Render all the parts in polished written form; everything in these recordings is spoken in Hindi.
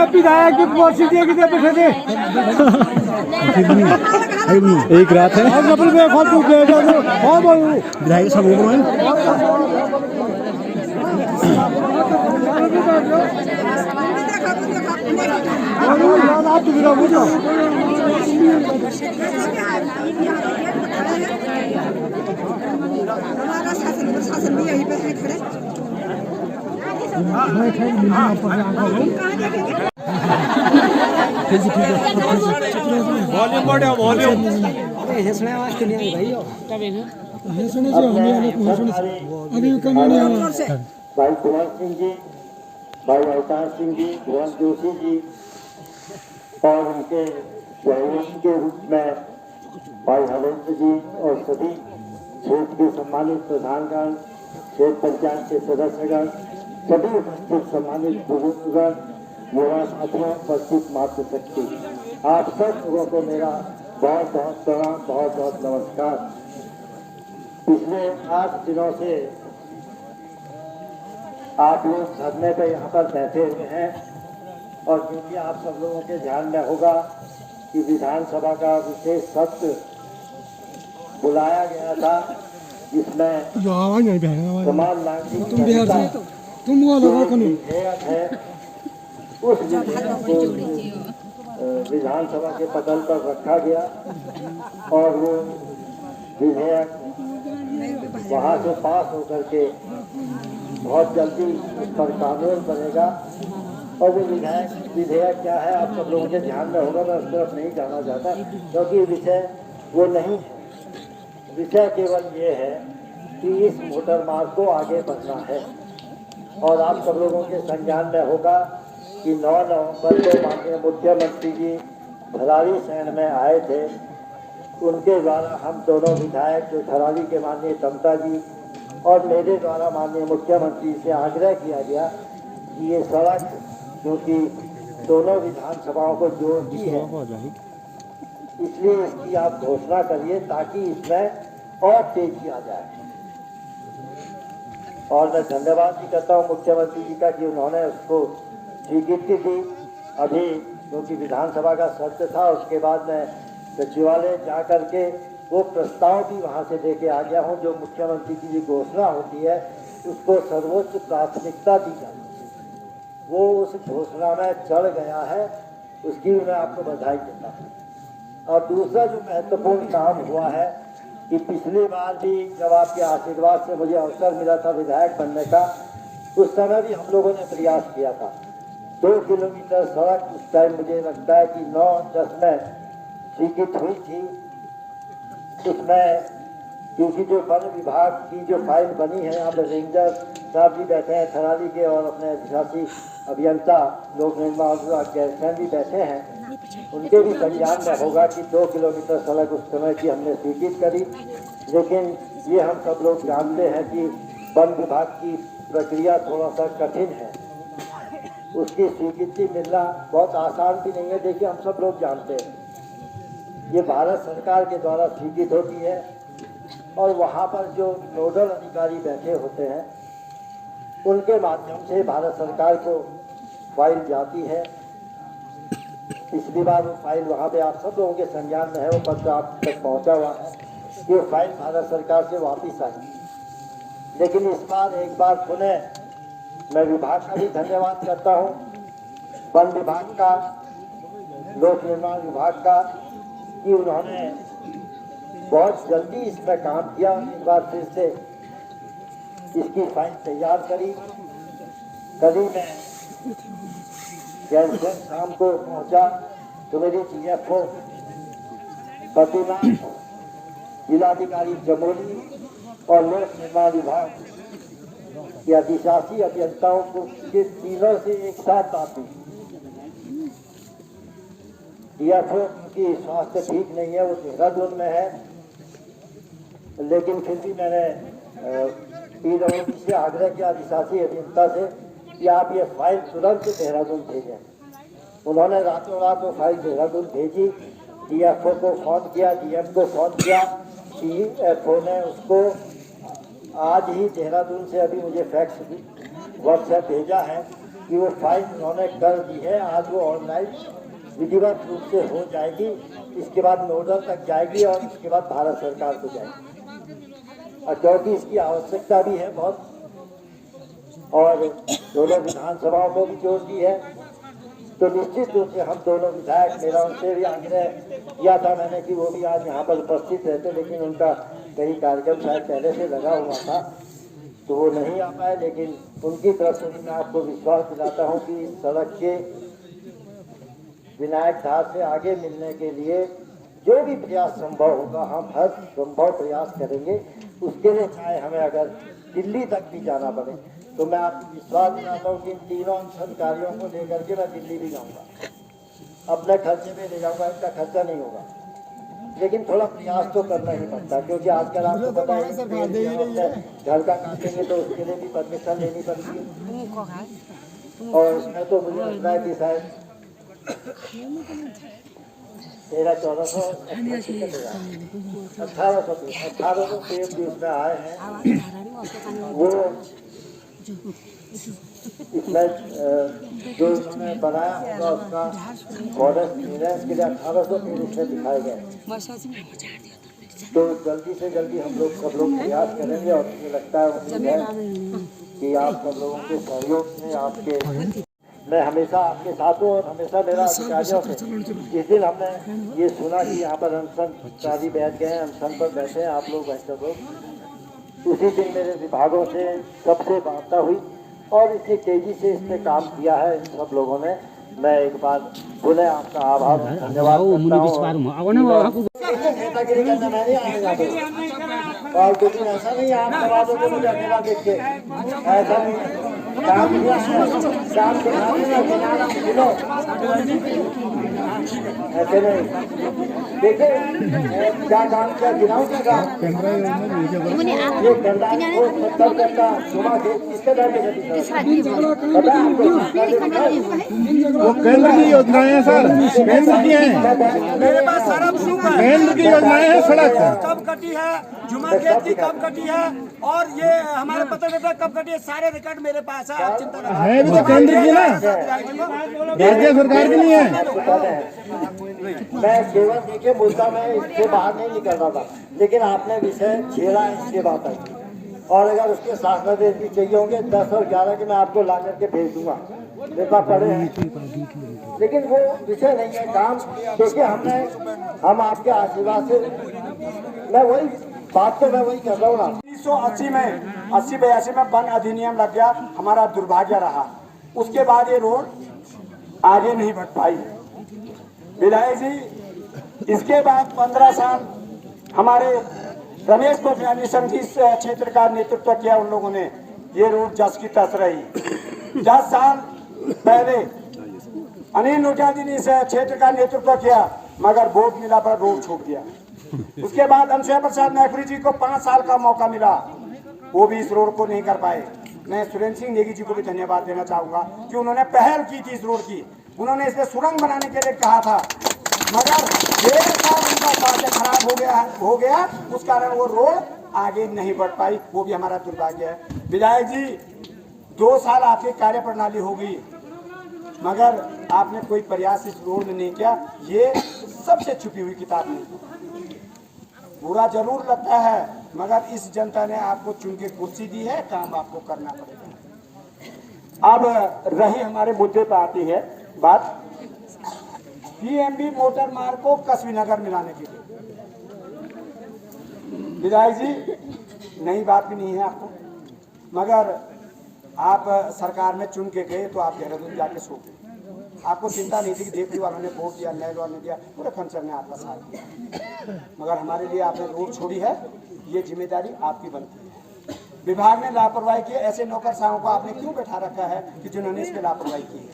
विधायक की कुर्सी देखी थे बैठे थे एक रात है विधायक सब बोल रहे वॉल्यूम बढ़ाओ वॉल्यूम भाई कुंवर सिंह जी, भाई अवतार सिंह जी, भुवन जोशी जी और उनके सहयोगी के रूप में भाई हरेंद्र जी और सभी क्षेत्र के सम्मानित प्रधानगण, क्षेत्र पंचायत के सदस्यगण, सभी उपस्थित सम्मानित बुजुर्गगण, युवा साथियों, उपस्थित मातृशक्ति, आप सब लोगों को मेरा बहुत बहुत प्रणाम, बहुत बहुत नमस्कार। पिछले 8 दिनों से आप लोग धरने पे यहाँ पर बैठे हुए हैं और क्योंकि आप सब लोगों के ध्यान में होगा कि विधानसभा का विशेष सत्र बुलाया गया था जिसमें तमाम नागरिक विधेयक है उस विधेयक को विधानसभा के पटल पर रखा गया और वो विधेयक वहाँ से पास होकर के बहुत जल्दी उस पर कानून बनेगा। और वो विधेयक क्या है आप सब लोगों के ध्यान में होगा, मैं उस तरफ नहीं जाना चाहता क्योंकि विषय वो नहीं है। विषय केवल ये है कि इस मोटर मार्ग को आगे बढ़ना है। और आप सब लोगों के संज्ञान में होगा कि 9 नवंबर को माननीय मुख्यमंत्री जी धरारी शहर में आए थे। उनके द्वारा हम दोनों विधायक जो धरारी के माननीय तमता जी और मेरे द्वारा माननीय मुख्यमंत्री से आग्रह किया गया कि ये सड़क जो कि दोनों विधानसभाओं को जोड़ती है, इसलिए इसकी आप घोषणा करिए ताकि इसमें और तेजी आ जाए। और मैं धन्यवाद भी करता हूँ मुख्यमंत्री जी का कि उन्होंने उसको स्वीकृति दी। अभी क्योंकि विधानसभा का सत्र था, उसके बाद मैं सचिवालय जा करके वो प्रस्ताव भी वहाँ से लेके आ गया हूँ। जो मुख्यमंत्री की जो घोषणा होती है उसको सर्वोच्च प्राथमिकता दी जाती है, वो उस घोषणा में चढ़ गया है, उसकी मैं आपको बधाई देता हूँ। और दूसरा जो महत्वपूर्ण काम हुआ है कि पिछली बार भी जब आपके आशीर्वाद से मुझे अवसर मिला था विधायक बनने का, उस समय भी हम लोगों ने प्रयास किया था। 2 किलोमीटर सड़क उस टाइम मुझे लगता है कि 9-10 में स्वीकृत हुई थी। उसमें क्योंकि जो वन विभाग की जो फाइल बनी है, यहाँ पर रेंजर साहब भी बैठे हैं थराली के और अपने अधिशासी अभियंता लोक निर्माण विभाग के एसएम भी बैठे हैं, उनके भी संज्ञान में होगा कि 2 किलोमीटर सड़क उस समय की हमने स्वीकृत करी। लेकिन ये हम सब लोग जानते हैं कि वन विभाग की प्रक्रिया थोड़ा सा कठिन है, उसकी स्वीकृति मिलना बहुत आसान भी नहीं है। देखिए हम सब लोग जानते हैं ये भारत सरकार के द्वारा स्वीकृत होती है और वहाँ पर जो नोडल अधिकारी बैठे होते हैं उनके माध्यम से भारत सरकार को फाइल जाती है। पिछली बार वो फाइल वहाँ पे आप सब लोगों के संज्ञान में है, वो पत्र आप तक पहुँचा हुआ है कि वो फाइल भारत सरकार से वापस आई। लेकिन इस बार एक बार पुनः मैं विभाग का भी धन्यवाद करता हूँ, वन विभाग का, लोक निर्माण विभाग का, कि उन्होंने बहुत जल्दी इसमें काम किया। एक बार फिर से इसकी फाइल तैयार करी। कभी मैं जैसे शाम को पहुंचा तो मेरी GFO प्रतिमा, जिलाधिकारी चमोली और लोक निर्माण विभाग के अधिशासी अभियंताओं को के तीनों से एक साथ आती DFO की स्वास्थ्य ठीक नहीं है, वो देहरादून में है, लेकिन फिर भी मैंने PWD से आग्रह किया, अधिशासी अभियंता से, कि आप ये फाइल तुरंत देहरादून भेजें। उन्होंने रातों रात वो फाइल देहरादून भेजी। DFO को फोन किया, DM को फोन किया, DFO ने उसको आज ही देहरादून से अभी मुझे फैक्स व्हाट्सएप भेजा है कि वो फाइल उन्होंने कर दी है। आज वो ऑनलाइन विधिवत रूप से हो जाएगी। इसके बाद नोडल तक जाएगी और इसके बाद भारत सरकार को जाएगी। और क्योंकि इसकी आवश्यकता भी है बहुत, और दोनों विधानसभाओं को भी जोड़ दी है, तो निश्चित रूप से हम दोनों विधायक, मेरा उनसे भी आग्रह किया था मैंने कि वो भी आज यहाँ पर उपस्थित रहते, लेकिन उनका कई कार्यक्रम शायद पहले से लगा हुआ था तो वो नहीं आ पाए। लेकिन उनकी तरफ से भी मैं आपको विश्वास दिलाता हूँ कि इस सड़क के विनायक धार से आगे मिलने के लिए जो भी प्रयास संभव होगा हम हर संभव प्रयास करेंगे। उसके लिए चाहे हमें अगर दिल्ली तक भी जाना पड़े तो मैं आपको विश्वास दिलाता हूँ कि इन तीनों अधिकारियों को लेकर के मैं दिल्ली भी जाऊँगा। अपने खर्चे में ले जाऊँगा, इनका खर्चा नहीं होगा, लेकिन थोड़ा प्रयास तो करना ही पड़ता, क्योंकि आजकल आपको पता है घर का काटेंगे तो उसके लिए भी परमिशन लेनी पड़ती है। और इसमें तो मुझे लगता है कि शायद 1300-1400 1800 पेड़ भी उसमें आए हैं। वो इसमें जो उन्होंने बनाया होगा उसका फॉरेस्ट क्लियरेंस के लिए 1800 पेड़ इसमें दिखाए गए। तो जल्दी से जल्दी हम लोग सब लोग प्रयास करेंगे और मुझे लगता है उम्मीद है कि आप सब लोगों के सहयोग से आपके मैं हमेशा आपके साथ हूँ। और हमेशा मेरा अधिकारियों से जिस दिन हमने ये सुना कि यहाँ पर अनशनकारी बैठ गए हैं, अनशन पर बैठे हैं आप लोग, ऐसे लोग, उसी दिन मेरे विभागों से सबसे वार्ता हुई और इतनी तेजी से इस पर काम किया है इन सब लोगों ने। मैं एक बार पुनः आपका आभार धन्यवाद करता हूँ। नेतागिरी करने मैं नहीं आने जाता और कुछ ऐसा नहीं आप सवालों को मुझे अकेला देख के ऐसा नहीं काम किया काम ऐसे नहीं। देखिए क्या काम किया, गिनाऊं क्या काम, ये गंदारी को 70 का जुमा के किसके दर पे पता है आपको? वो केंद्र की योजनाएं हैं सर, केंद्र की हैं, मेरे पास सारा प्रूफ है। केंद्र की योजनाएं हैं। सड़क कब कटी है, जुमा खेत की कब कटी है और ये हमारे पत्रकार कब कटी है, सारे रिकॉर्ड मेरे पास है। आप चिंता न है भी तो केंद्र की ना, राज्य सरकार की नहीं है। मैं केवल देखिए मुद्दा में इससे बाहर नहीं निकल रहा था, लेकिन आपने विषय छेड़ा इसके बात आई। और अगर उसके शासनादेश भी चाहिए होंगे 10 और 11 के मैं आपको ला करके भेज दूंगा, मेरे पास पड़े हैं। लेकिन वो विषय नहीं है काम। देखिए हम आपके आशीर्वाद से मैं वही बात तो मैं वही कर रहा हूँ ना। 1980 में 80-82 में वन अधिनियम लग गया, हमारा दुर्भाग्य रहा। उसके बाद ये रोड आगे नहीं बढ़ पाई विधायक जी। इसके बाद 15 साल हमारे रमेश पोखरियाल निशंक इस क्षेत्र का नेतृत्व किया उन लोगों ने। ये रोड जस की तस रही। 10 साल पहले अनिल नोटियाल जी ने इस क्षेत्र का नेतृत्व किया, मगर वोट मिला पर रोड छोड़ दिया। उसके बाद अनुसुईया प्रसाद मैखुरी जी को 5 साल का मौका मिला, वो भी इस रोड को नहीं कर पाए। मैं सुरेंद्र सिंह नेगी जी को भी धन्यवाद देना चाहूंगा कि उन्होंने पहल की थी इस रोड की। उन्होंने इसे सुरंग बनाने के लिए कहा था, मगर 1.5 साल उनका कार्य खराब हो गया। उस कारण वो रोड आगे नहीं बढ़ पाई, वो भी हमारा दुर्भाग्य है। विधायक जी 2 साल आपकी कार्य प्रणाली हो गई, मगर आपने कोई प्रयास इस रोड में नहीं किया। ये सबसे छुपी हुई किताब नहीं। बुरा जरूर लगता है, मगर इस जनता ने आपको चुन के कुर्सी दी है, काम आपको करना पड़ेगा। अब रही हमारे मुद्दे पर आती है बात, पीएमबी मोटर मार्ग को कस्बी नगर मिलाने के लिए। विधायक जी नई बात भी नहीं है आपको, मगर आप सरकार में चुन के गए तो आप देहरादून जाके सो गए। आपको चिंता नहीं थी कि देवरी वालों ने वोट दिया, नैल वालों ने दिया, पूरे फंक्शन ने आपका साथ दिया, मगर हमारे लिए आपने रोड छोड़ी है। ये जिम्मेदारी आपकी बनती है। विभाग ने लापरवाही की, ऐसे नौकरशाहों को आपने क्यों बैठा रखा है कि जिन्होंने इस पर लापरवाही की है?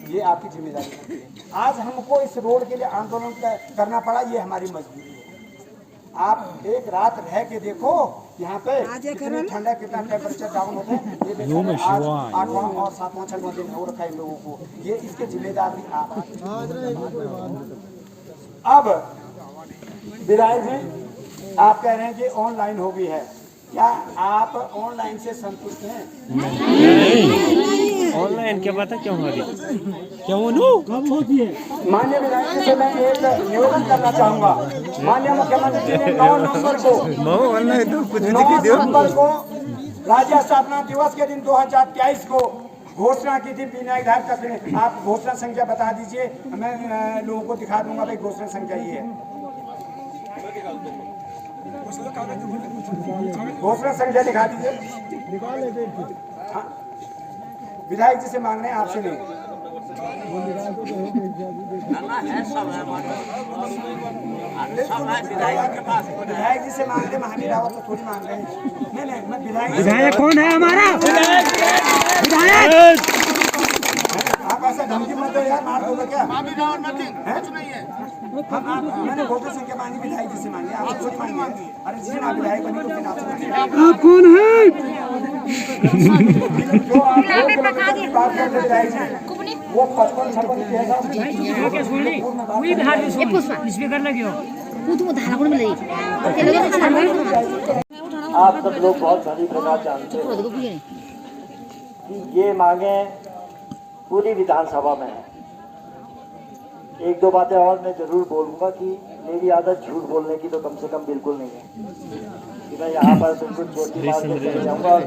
ये आपकी जिम्मेदारी बनती है। आज हमको इस रोड के लिए आंदोलन करना पड़ा, ये हमारी मजबूरी है। आप एक रात रह के देखो यहाँ पे कितनी ठंडा, कितना टेम्परेचर डाउन होता है। ये आज 8वां और 7वां 6वां दिन हो रखा है इन लोगों को। ये इसके जिम्मेदार भी आप। अब विधायक जी आप कह रहे हैं कि ऑनलाइन हो गई है, क्या आप ऑनलाइन से संतुष्ट हैं? ऑनलाइन क्या पता क्यों हो रही क्यों नो कब होती है। माननीय विधायक जी से मैं एक निवेदन करना चाहूंगा। माननीय मुख्यमंत्री जी ने 9 नवंबर को राज्य स्थापना दिवस के दिन 2023 को घोषणा की थी बिना विधायक तक। आप घोषणा संख्या बता दीजिए, मैं लोगों को दिखा दूंगा भाई घोषणा संख्या ये है। घोषणा संख्या दिखा दीजिए। हाँ, विधायक जी से मांग रहे हैं, आपसे नहीं। विधायक जी से मांग रहे, महावीर रावत तो थोड़ी मांग रहे हैं। नहीं, मैं विधायक कौन है हमारा विधायक? आप ऐसा धमकी मत दो यार, मार दोगे क्या? मैंने वोटर संख्या मांगी, विधायक जी से मांगी, आप थोड़ी मांगी। अरे जी आप विधायक बनी तो फिर आपसे मांगी। आप कौन है? जो आप 2 किलोमीटर की बात करते विधायक जी, वो 55-56 स्पीकर लगी हो आप सब लोग बहुत सारी प्रकार जानते हैं कि ये मांगे पूरी विधानसभा में है। 1-2 बातें और मैं जरूर बोलूँगा कि मेरी आदत झूठ बोलने की तो कम से कम बिल्कुल नहीं है कि मैं यहाँ पर बिल्कुल छोटी बात से चले जाऊँगा,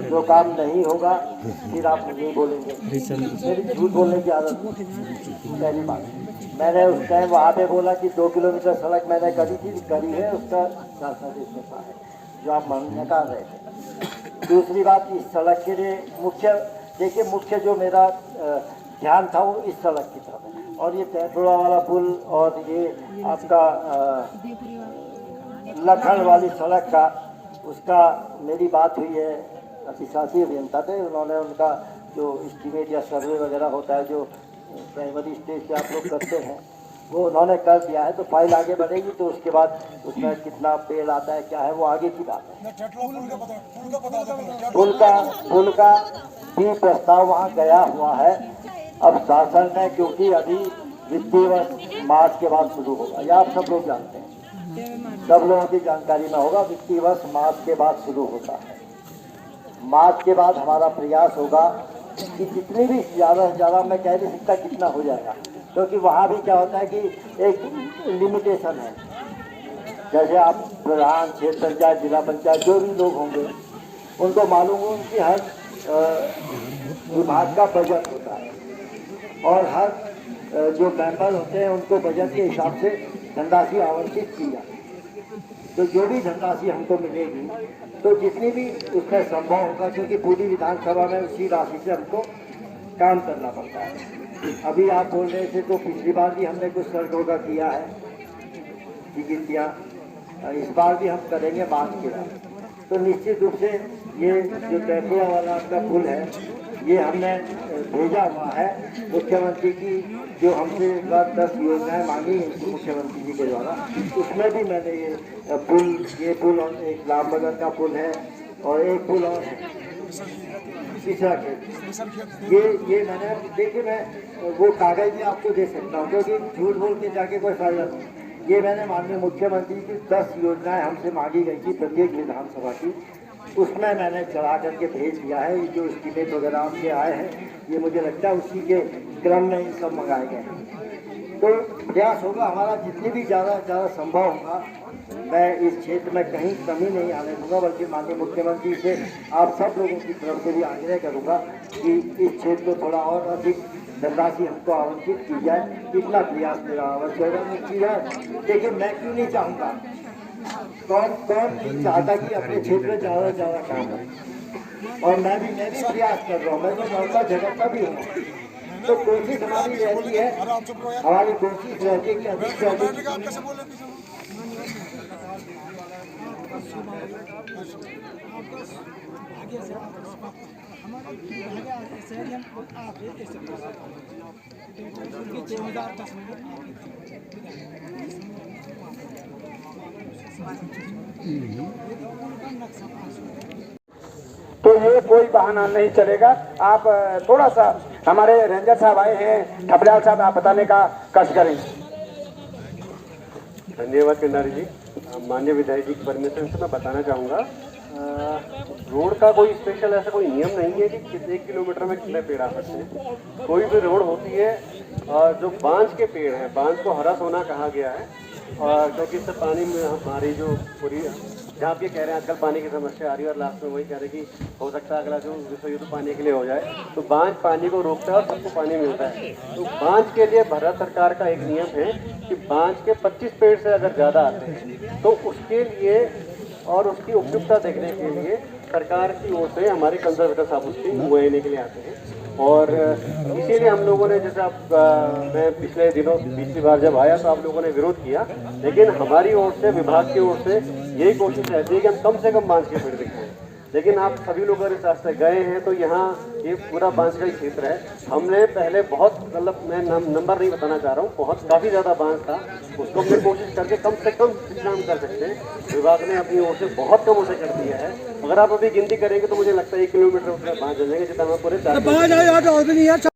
जो काम नहीं होगा फिर आप नहीं बोलेंगे। मेरी झूठ बोलने की आदत पहली बात। मैंने उस टाइम वहाँ पे बोला कि 2 किलोमीटर सड़क मैंने करी है, उसका रास्ता देखने का है जो आप निकाल रहे थे। दूसरी बात, इस सड़क के लिए मुख्य जो मेरा ध्यान था वो इस सड़क की तरफ है। और ये तैतुड़ा वाला पुल और ये आपका लखन वाली सड़क का, उसका मेरी बात हुई है अधिशासी अभियंता थे, उन्होंने उनका जो एस्टीमेट या सर्वे वगैरह होता है जो प्राइमरी स्टेज पे आप लोग करते हैं वो उन्होंने कर दिया है। तो फाइल आगे बढ़ेगी तो उसके बाद उसमें कितना पेड़ आता है क्या है वो आगे की बात है। पुल का भी प्रस्ताव वहाँ गया हुआ है। अब शासन में, क्योंकि अभी वित्तीय वर्ष मार्च के बाद शुरू होगा, या आप सब लोग जानते हैं, सब लोगों की जानकारी में होगा, वित्तीय वर्ष मार्च के बाद शुरू होता है। मार्च के बाद हमारा प्रयास होगा कि जितनी भी ज़्यादा से ज़्यादा, मैं कह नहीं सकता कितना हो जाएगा, क्योंकि वहाँ भी क्या होता है कि एक लिमिटेशन है। जैसे आप प्रधान, क्षेत्र पंचायत, जिला पंचायत, जो भी लोग होंगे उनको मालूम हो उनकी हर विभाग का बजट होता है और हर जो मेंबर होते हैं उनको बजट के हिसाब से धनराशि आवंटित की जाती है। तो जो भी धनराशि हमको मिलेगी तो जितनी भी उसमें संभव होगा, क्योंकि पूरी विधानसभा में उसी राशि से हमको काम करना पड़ता है। अभी आप बोल रहे थे तो पिछली बार भी हमने कुछ सड़कों का किया है गिनतियाँ, इस बार भी हम करेंगे मार्च के बाद। तो निश्चित रूप से ये जो तैतुड़ा वाला आपका पुल है ये हमने भेजा हुआ है मुख्यमंत्री की, जो हमसे 10 योजनाएं मांगी मुख्यमंत्री जी के द्वारा, उसमें भी मैंने ये पुल और एक लामबगल का पुल है और एक पुल और है तीसरा खेत। ये मैंने देखिए, मैं वो कागज भी आपको दे सकता हूँ क्योंकि झूठ बोल के जाके कोई फायदा नहीं। ये मैंने माननीय मुख्यमंत्री की 10 योजनाएं हमसे मांगी गई थी प्रत्येक विधानसभा की, उसमें मैंने चढ़ा करके भेज दिया है। ये जो एस्टीमेट वगैरह आपके आए हैं ये मुझे लगता है उसी के क्रम में ये सब मंगाए गए हैं। तो प्रयास होगा हमारा जितनी भी ज़्यादा से ज़्यादा संभव होगा, मैं इस क्षेत्र में कहीं कमी नहीं आने दूंगा, बल्कि माननीय मुख्यमंत्री से आप सब लोगों की तरफ से भी आग्रह करूंगा कि इस क्षेत्र को थोड़ा और अधिक धनराशि हमको आवंटित की जाए। कितना प्रयास मेरा आवश्यक की जाए। देखिए, मैं क्यों नहीं चाहूँगा, कौन चाहता कि अपने क्षेत्र में ज़्यादा से ज़्यादा काम करे, और मैं भी प्रयास कर रहा हूँ, मैं तो लड़का झगड़ता भी हूँ। तो कोशिश हमारी रहती है, हमारी कोशिश रहती है कि अधिक से अधिक तो ये कोई बहाना नहीं चलेगा। आप थोड़ा सा, हमारे रेंजर साहब आए हैं, ठपलाल साहब, आप बताने का कष्ट करें। धन्यवाद किन्नारी जी। माननीय विधायक जी की परमिशन से मैं बताना चाहूँगा, रोड का कोई स्पेशल ऐसा कोई नियम नहीं है कि कितने किलोमीटर में कितने पेड़ आ सकते हैं। कोई भी रोड होती है जो बांझ के पेड़ हैं, बांझ को हरा सोना कहा गया है, और क्योंकि इससे पानी में हमारी जो पूरी जहाँ आप ये कह रहे हैं आजकल पानी की समस्या आ रही है, और लास्ट में वही कह रहे हैं कि हो सकता है अगला जो विश्व युद्ध पानी के लिए हो जाए, तो बांझ पानी को रोकता है और सबको पानी मिलता है। तो बांझ के लिए भारत सरकार का एक नियम है कि बांझ के 25 पेड़ से अगर ज़्यादा आते हैं तो उसके लिए और उसकी उपयुक्तता देखने के लिए सरकार की ओर से हमारे कंजर्वेटर साहब उसकी मुआयने के लिए आते हैं। और इसीलिए हम लोगों ने, जैसे आप मैं पिछले दिनों पिछली बार जब आया तो आप लोगों ने विरोध किया, लेकिन हमारी ओर से, विभाग की ओर से यही कोशिश रहती है कि हम कम से कम बांझ के पेड़ दिखाएं। लेकिन आप सभी लोग अगर इस रास्ते गए हैं तो यहाँ ये पूरा बांझ का ही क्षेत्र है। हमने पहले बहुत, मतलब मैं नंबर नहीं बताना चाह रहा हूँ, बहुत काफ़ी ज़्यादा बांझ था, उसको हमने कोशिश करके कम से कम जितना हम कर सकते हैं विभाग ने अपनी ओर से बहुत कम उसे कर दिया है। अगर आप अभी गिनती करेंगे तो मुझे लगता है 1 किलोमीटर उसमें बांझ हो जाएंगे, जितना मैं पूरे 4